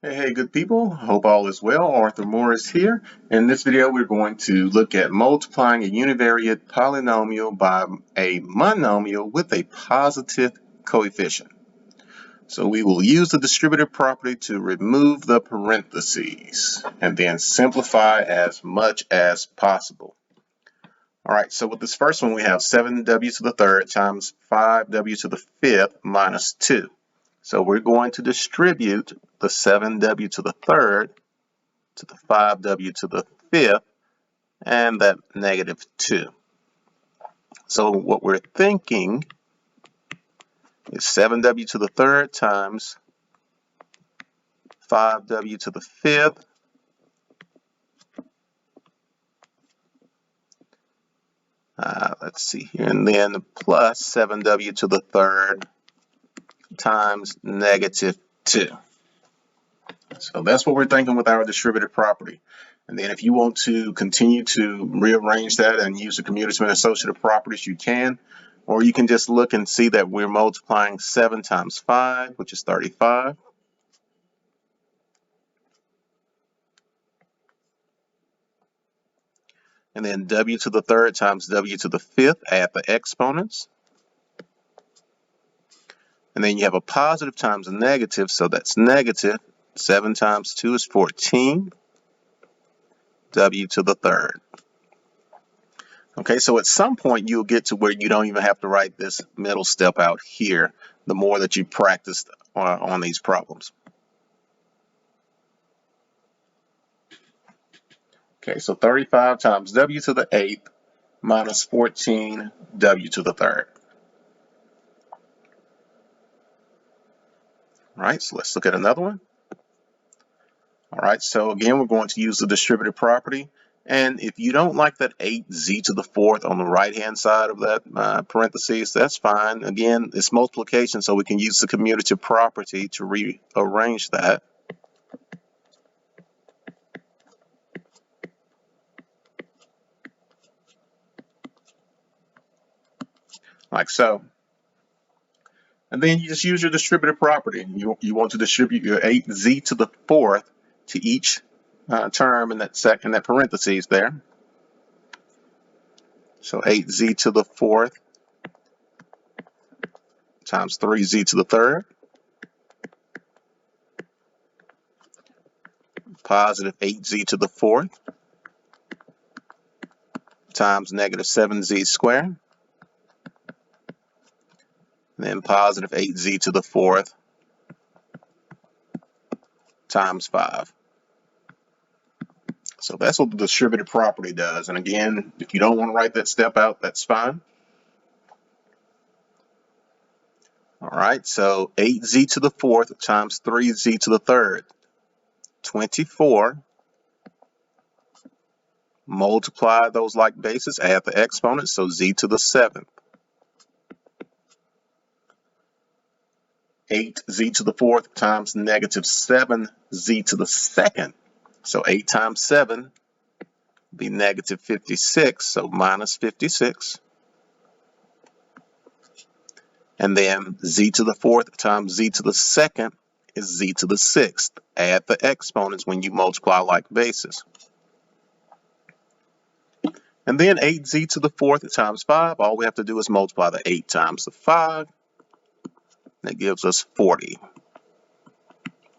Hey, good people. Hope all is well. Arthur Morris here. In this video, we're going to look at multiplying a univariate polynomial by a monomial with a positive coefficient. So we will use the distributive property to remove the parentheses and then simplify as much as possible. All right, so with this first one, we have 7w to the third times 5w to the fifth minus 2. So we're going to distribute the 7w to the third to the 5w to the fifth and that negative 2. So what we're thinking is 7w to the third times 5w to the fifth let's see here, and then plus 7w to the third times negative 2. So that's what we're thinking with our distributive property. And then if you want to continue to rearrange that and use the commutative and associative properties, you can. Or you can just look and see that we're multiplying 7 times 5, which is 35. And then w to the third times w to the fifth, add the exponents. And then you have a positive times a negative, so that's negative. 7 times 2 is 14. W to the third. Okay, so at some point you'll get to where you don't even have to write this middle step out here, the more that you practice on these problems. Okay, so 35 times w to the eighth minus 14 w to the third. All right, so let's look at another one. All right, so again, we're going to use the distributive property. And if you don't like that 8z to the fourth on the right-hand side of that parentheses, that's fine. Again, it's multiplication, so we can use the commutative property to rearrange that. Like so. And then you just use your distributive property. You want to distribute your 8z to the fourth to each term in that parentheses there. So 8z to the fourth times 3z to the third, positive 8z to the fourth times negative 7z squared, then positive 8z to the fourth times 5. So that's what the distributive property does. And again, if you don't want to write that step out, that's fine. All right, so 8z to the fourth times 3z to the third, 24. Multiply those like bases, add the exponents, so z to the seventh. 8z to the fourth times negative 7z to the second. So 8 times 7 be negative 56, so minus 56. And then z to the fourth times z to the second is z to the sixth. Add the exponents when you multiply like bases. And then 8z to the fourth times 5, all we have to do is multiply the 8 times the 5. That gives us 40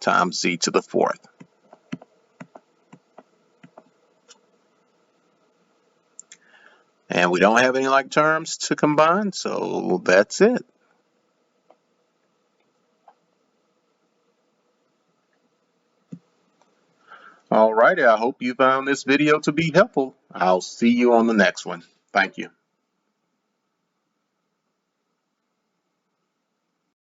times z to the fourth. And we don't have any like terms to combine, so that's it. Alrighty, I hope you found this video to be helpful. I'll see you on the next one. Thank you.